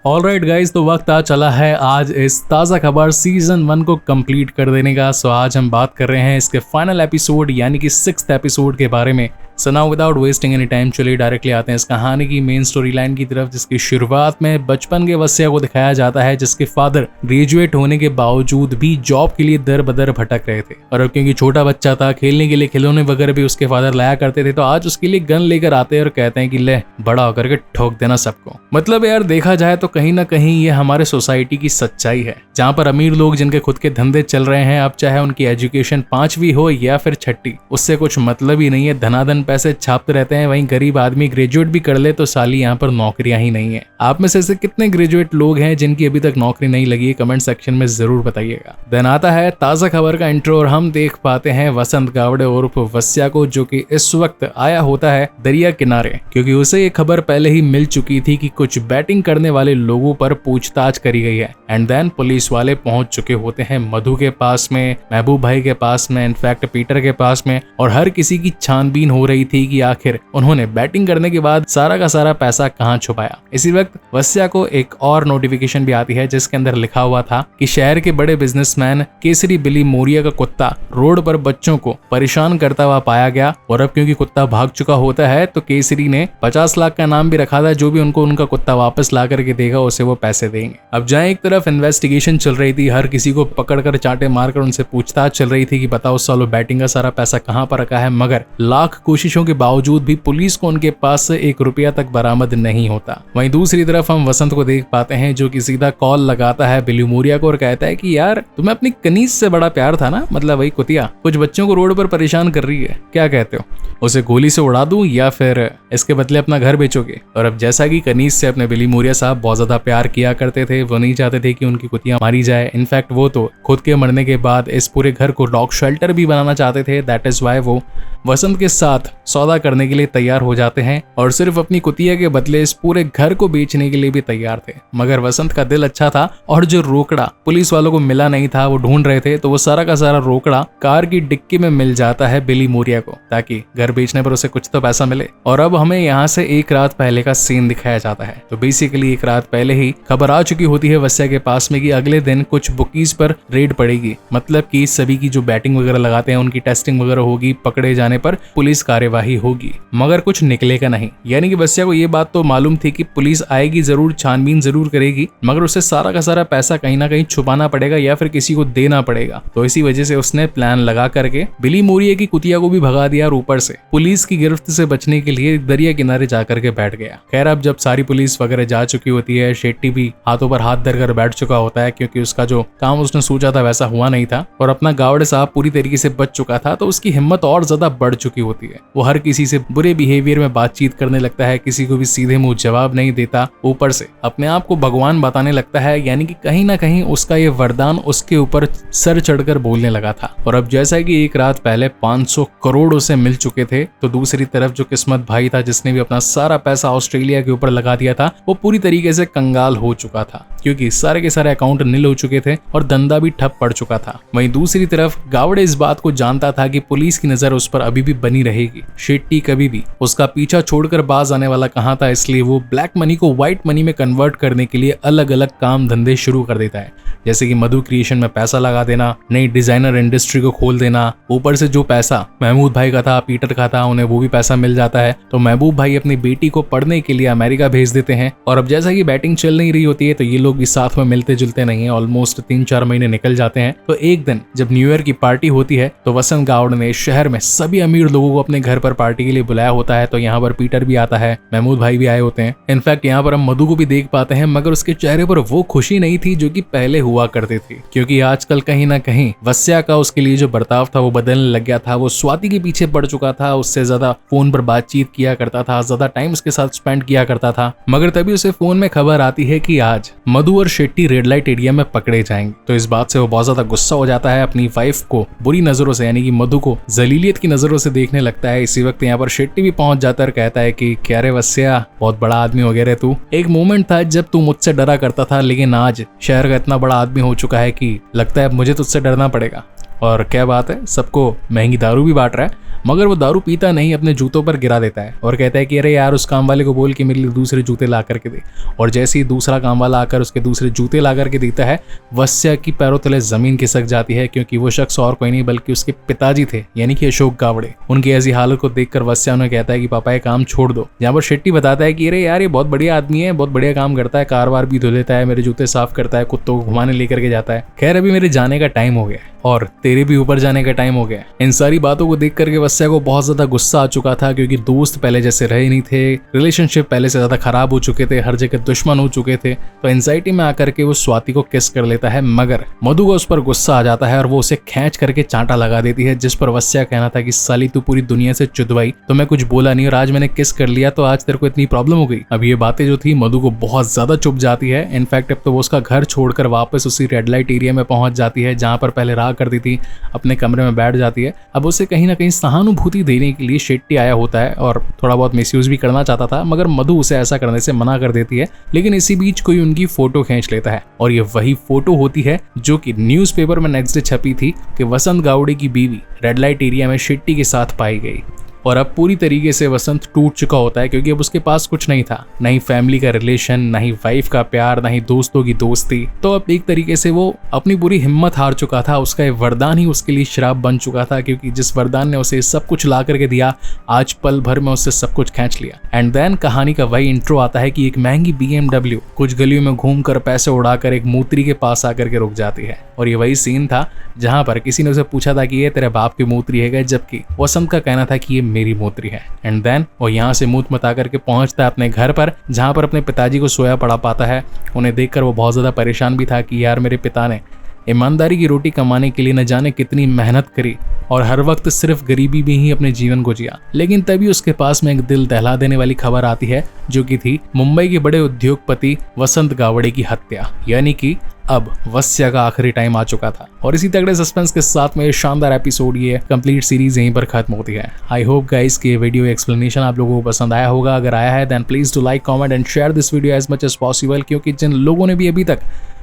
Alright guys, तो वक्त आ चला है आज इस ताज़ा खबर सीजन 1 को कंप्लीट कर देने का। सो आज हम बात कर रहे हैं इसके फाइनल एपिसोड यानी कि 6th एपिसोड के बारे में। So now without wasting any time चलिए डायरेक्टली आते हैं इस कहानी की मेन स्टोरी लाइन की तरफ, जिसकी शुरुआत में बचपन के वस्या को दिखाया जाता है, जिसके फादर ग्रेजुएट होने के बावजूद भी जॉब के लिए दर बदर भटक रहे थे। और अब क्योंकि छोटा बच्चा था, खेलने के लिए खिलौने वगैरह भी उसके फादर लाया करते थे, तो आज उसके लिए गन लेकर आते हैं और कहते हैं कि ले बड़ा होकर के ठोक देना सबको। मतलब यार देखा जाए तो कहीं ना कहीं ये हमारे सोसाइटी की सच्चाई है, जहाँ पर अमीर लोग जिनके खुद के धंधे चल रहे हैं, अब चाहे उनकी एजुकेशन 5वीं हो या फिर 6ठी, उससे कुछ मतलब ही नहीं है, धनाधन पैसे छापते रहते हैं। वहीं गरीब आदमी ग्रेजुएट भी कर ले तो साली यहाँ पर नौकरियां ही नहीं है। आप में से ऐसे कितने ग्रेजुएट लोग हैं जिनकी अभी तक नौकरी नहीं लगी है, कमेंट सेक्शन में जरूर बताइएगा। देन आता है ताजा खबर का इंट्रो और हम देख पाते हैं वसंत गावड़े उर्फ वस्या को, जो कि इस वक्त आया होता है दरिया किनारे, क्योंकि उसे ये खबर पहले ही मिल चुकी थी कि कुछ बैटिंग करने वाले लोगों पर पूछताछ करी गई है। एंड देन पुलिस वाले पहुंच चुके होते हैं मधु के पास में, महबूब भाई के पास में, इनफैक्ट पीटर के पास में, और हर किसी की छानबीन हो रही थी कि आखिर उन्होंने बैटिंग करने के बाद सारा का सारा पैसा कहां छुपाया। इसी वक्त वस्या को एक और नोटिफिकेशन भी आती है, जिसके अंदर लिखा हुआ था कि शहर के बड़े बिजनेसमैन केसरी बिली मोरिया का कुत्ता रोड पर बच्चों को परेशान करता हुआ पाया गया। और अब क्योंकि कुत्ता भाग चुका होता है तो केसरी ने 50 लाख का नाम भी रखा था, जो भी उनको उनका कुत्ता वापस ला करके देगा उसे वो पैसे देंगे। अब जहाँ एक तरफ इन्वेस्टिगेशन चल रही थी, हर किसी को पकड़कर चांटे मारकर उनसे पूछताछ चल रही थी कि बताओ सालो बैटिंग का सारा पैसा कहाँ पर रखा है, मगर लाख कोशिशों के बावजूद भी पुलिस को उनके पास से 1 रुपया तक बरामद नहीं होता। वहीं दूसरी तरफ हम वसंत को देख पाते हैं, जो कि सीधा कॉल लगाता है बिली मोरिया को और कहता है कि यार तुम्हें अपनी कनीज से बड़ा प्यार था ना, मतलब वही कुतिया कुछ बच्चों को रोड पर परेशान कर रही है, क्या कहते हो, उसे गोली से उड़ा दूं या फिर इसके बदले अपना घर बेचोगे। और अब जैसा कि कनीज से अपने बिली मोरिया साहब बहुत ज्यादा प्यार किया करते थे, वो नहीं चाहते थे कि उनकी कुतिया मारी जाए। इनफैक्ट वो तो खुद के मरने के बाद इस पूरे घर को डॉग शेल्टर भी बनाना चाहते थे। दैट इज वाई वो वसंत के साथ सौदा करने के लिए तैयार हो जाते हैं और सिर्फ अपनी कुतिया के बदले इस पूरे घर को बेचने के लिए भी तैयार थे। मगर वसंत का दिल अच्छा था और जो रोकड़ा पुलिस वालों को मिला नहीं था, वो ढूंढ रहे थे, तो वो सारा का सारा रोकड़ा कार की डिक्की में मिल जाता है बिली मोरिया को, ताकि घर बेचने पर उसे कुछ तो पैसा मिले। और अब हमें यहाँ से एक रात पहले का सीन दिखाया जाता है। तो बेसिकली एक रात पहले ही खबर आ चुकी होती है वस्या के पास में कि अगले दिन कुछ बुकीज पर रेड पड़ेगी, मतलब कि सभी की जो बैटिंग वगैरह लगाते हैं उनकी टेस्टिंग वगैरह होगी, पकड़े जाने पर पुलिस कार्यवाही होगी। मगर कुछ निकलेगा नहीं, यानी कि वस्या को ये बात तो मालूम थी कि पुलिस आएगी जरूर, छानबीन जरूर करेगी, मगर उसे सारा का सारा पैसा कहीं ना कहीं छुपाना पड़ेगा या फिर किसी को देना पड़ेगा। तो इसी वजह से उसने प्लान लगा करके बिली मोरिया की कुतिया को भी भगा दिया और ऊपर से पुलिस की गिरफ्त से बचने के लिए दरिया किनारे जाकर के बैठ गया। खैर अब जब सारी पुलिस वगैरह जा चुकी होती है, शेट्टी भी हाथों पर हाथ धरकर बैठ चुका होता है, क्योंकि उसका जो काम उसने सोचा था वैसा हुआ नहीं था और अपना गावड़े साहब पूरी तरीके से बच चुका था, तो उसकी हिम्मत और ज्यादा बढ़ चुकी होती है। वो हर किसी से बुरे बिहेवियर में बातचीत करने लगता है, किसी को भी सीधे मुंह जवाब नहीं देता, ऊपर से अपने आप को भगवान बताने लगता है, यानी कि कहीं ना कहीं उसका ये वरदान उसके ऊपर सर चढ़कर बोलने लगा था। और अब जैसा कि एक रात पहले 500 करोड़ उसे मिल चुके थे, तो दूसरी तरफ जो किस्मत भाई था, जिसने भी अपना सारा पैसा ऑस्ट्रेलिया के ऊपर लगा दिया था, वो पूरी तरीके से कंगाल हो चुका था, क्योंकि सारे के सारे अकाउंट नील हो चुके थे और धंधा भी ठप पड़ चुका था। वहीं दूसरी तरफ गावड़े इस बात को जानता था कि पुलिस की नजर उस पर अभी भी बनी रहेगी। शेट्टी कभी भी उसका पीछा छोड़कर बाज आने वाला कहाँ था, इसलिए वो ब्लैक मनी को व्हाइट मनी में कन्वर्ट करने के लिए अलग अलग काम धंधे शुरू कर देता है, जैसे कि मधु क्रिएशन में पैसा लगा देना, नई डिजाइनर इंडस्ट्री को खोल देना। ऊपर से जो पैसा महमूद भाई का था, पीटर का था, उन्हें वो भी पैसा मिल जाता है। तो महबूब भाई अपनी बेटी को पढ़ने के लिए अमेरिका भेज देते हैं। और अब जैसा कि बैटिंग चल नहीं रही होती है, तो ये लोग भी साथ में मिलते जुलते नहीं है। ऑलमोस्ट 3-4 महीने निकल जाते हैं। तो एक दिन जब न्यू ईयर की पार्टी होती है, तो वसंत गावड़े ने शहर में सभी अमीर लोगों को अपने घर पर पार्टी के लिए बुलाया होता है। तो यहाँ पर पीटर भी आता है, महमूद भाई भी आए होते हैं। इनफैक्ट यहाँ पर हम मधु को भी देख पाते हैं, मगर उसके चेहरे पर वो खुशी नहीं थी जो कि पहले हुआ करती थी, क्योंकि आजकल कहीं ना कहीं वस्या का उसके लिए जो बर्ताव था वो बदलने लग गया था। वो स्वाति के पीछे पड़ चुका था, उससे ज्यादा फोन पर बातचीत किया करता था, ज्यादा टाइम उसके साथ स्पेंड किया करता था। मगर तभी उसे फोन में खबर आती है कि आज मधु और शेट्टी रेड लाइट एरिया में पकड़े जाएंगे। तो इस बात से वो बहुत ज्यादा गुस्सा हो जाता है, अपनी वाइफ को बुरी नजरों से यानी कि मधु को जलीलियत की नजरों से देखने लगता है। इसी वक्त यहाँ पर शेट्टी भी पहुंच जाता है और कहता है कि क्या रे वस्या, बहुत बड़ा आदमी हो गया रे तू। एक मोमेंट था जब तू मुझसे डरा करता था, लेकिन आज शहर का इतना बड़ा आदमी हो चुका है कि लगता है मुझे तुझसे डरना पड़ेगा। और क्या बात है, सबको महंगी दारू भी बांट रहा है। मगर वो दारू पीता नहीं, अपने जूतों पर गिरा देता है और कहता है कि अरे यार उस काम वाले को बोल के मेरे लिए दूसरे जूते ला करके दे। और जैसे ही दूसरा काम वाला आकर उसके दूसरे जूते ला करके देता है, वस्या की पैरों तले जमीन खिसक जाती है, क्योंकि वो शख्स और कोई नहीं बल्कि उसके पिताजी थे, यानी कि अशोक गावड़े। उनकी ऐसी हालत को देखकर वस्या उन्हें कहता है कि पापा ये काम छोड़ दो। यहाँ पर शेट्टी बताता है कि अरे यार ये बहुत बढ़िया आदमी है, बहुत बढ़िया काम करता है, कार वार भी धो लेता है, मेरे जूते साफ करता है, कुत्तों को घुमाने लेकर के जाता है। खैर अभी मेरे जाने का टाइम हो गया है और तेरे भी ऊपर जाने का टाइम हो गया। इन सारी बातों को देख करके वस्या को बहुत ज्यादा गुस्सा आ चुका था, क्योंकि दोस्त पहले जैसे रहे नहीं थे, रिलेशनशिप पहले से ज्यादा खराब हो चुके थे, हर जगह दुश्मन हो चुके थे। तो एंजाइटी में आकर के वो स्वाति को किस कर लेता है, मगर मधु को उस पर गुस्सा आ जाता है और वो उसे खींच करके चांटा लगा देती है, जिस पर वस्या कहना था कि साली तू पूरी दुनिया से चुदवाई, तो मैं कुछ बोला नहीं और आज मैंने किस कर लिया तो आज तेरे को इतनी प्रॉब्लम हो गई। अब ये बातें जो थी मधु को बहुत ज्यादा चुभ जाती है। इनफैक्ट अब तो वो उसका घर छोड़कर वापस उसी रेड लाइट एरिया में पहुंच जाती है जहां पर पहले रहा करती थी, अपने कमरे में बैठ जाती है। अब उसे कहीं ना कहीं सहानुभूति देने के लिए शेट्टी आया होता है और थोड़ा बहुत मिसयूज भी करना चाहता था, मगर मधु उसे ऐसा करने से मना कर देती है। लेकिन इसी बीच कोई उनकी फोटो खींच लेता है और ये वही फोटो होती है जो कि न्यूज़पेपर में नेक्स्ट डे छपी थी कि वसंत गावड़े की बीवी रेड लाइट एरिया में शेट्टी के साथ पाई गई। और अब पूरी तरीके से वसंत टूट चुका होता है, क्योंकि अब उसके पास कुछ नहीं था, ना ही फैमिली का रिलेशन, ना ही वाइफ का प्यार, ना ही दोस्तों की दोस्ती। तो अब एक तरीके से वो अपनी पूरी हिम्मत हार चुका था। उसका ये वरदान ही उसके लिए श्राप बन चुका था, क्योंकि जिस वरदान ने उसे सब कुछ ला करके दिया, आज पल भर में उससे सब कुछ खींच लिया। एंड देन कहानी का वही इंट्रो आता है कि एक महंगी BMW कुछ गलियों में घूमकर पैसे उड़ाकर एक मूत्री के पास आकर के रुक जाती है। और ये वही सीन था जहां पर किसी ने उसे पूछा था कि ये तेरे बाप की मूत्री है, जबकि वसंत का कहना था कि ये मेरी मूत्री है। एंड देन वो यहाँ से मूत मता करके पहुंचता है अपने घर पर, जहां पर अपने पिताजी को सोया पड़ा पाता है। उन्हें देखकर वो बहुत ज्यादा परेशान भी था कि यार मेरे पिता ने ईमानदारी की रोटी कमाने के लिए न जाने कितनी मेहनत करी और हर वक्त सिर्फ गरीबी में ही अपने जीवन को जिया। लेकिन तभी उसके पास में एक दिल दहला देने वाली खबर आती है, जो कि थी मुंबई के बड़े उद्योगपति वसंत गावड़े की हत्या, यानी कि अब वस्या का आखिरी टाइम आ चुका था। और इसी तगड़े सस्पेंस के साथ में शानदार एपिसोड, ये कंप्लीट सीरीज यहीं पर खत्म होती है। आई होप गाइस कि ये वीडियो एक्सप्लेनेशन आप लोगों को पसंद आया होगा। अगर आया है then please to like, comment and share this video as much as possible, क्योंकि जिन लोगों ने भी अभी तक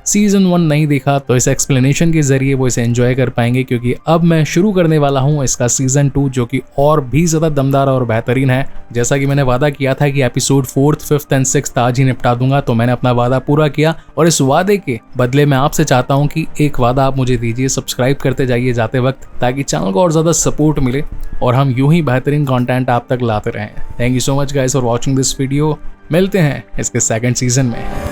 सीजन 1 नहीं देखा तो इस एक्सप्लेनेशन के जरिए वो इसे एंजॉय कर पाएंगे, क्योंकि अब मैं शुरू करने वाला हूं इसका सीजन 2, जो कि और भी ज्यादा दमदार और बेहतरीन है। जैसा कि मैंने वादा किया था कि episode 4th, 5th and 6th आज ही निपटा दूंगा, तो मैंने अपना वादा पूरा किया और इस वादे के बदले मैं आपसे चाहता हूं कि एक वादा आप मुझे दीजिए, सब्सक्राइब करते जाइए जाते वक्त, ताकि चैनल को और ज्यादा सपोर्ट मिले और हम यूं ही बेहतरीन कंटेंट आप तक लाते रहें। Thank you so much guys for watching this video. मिलते हैं इसके सेकंड सीजन में।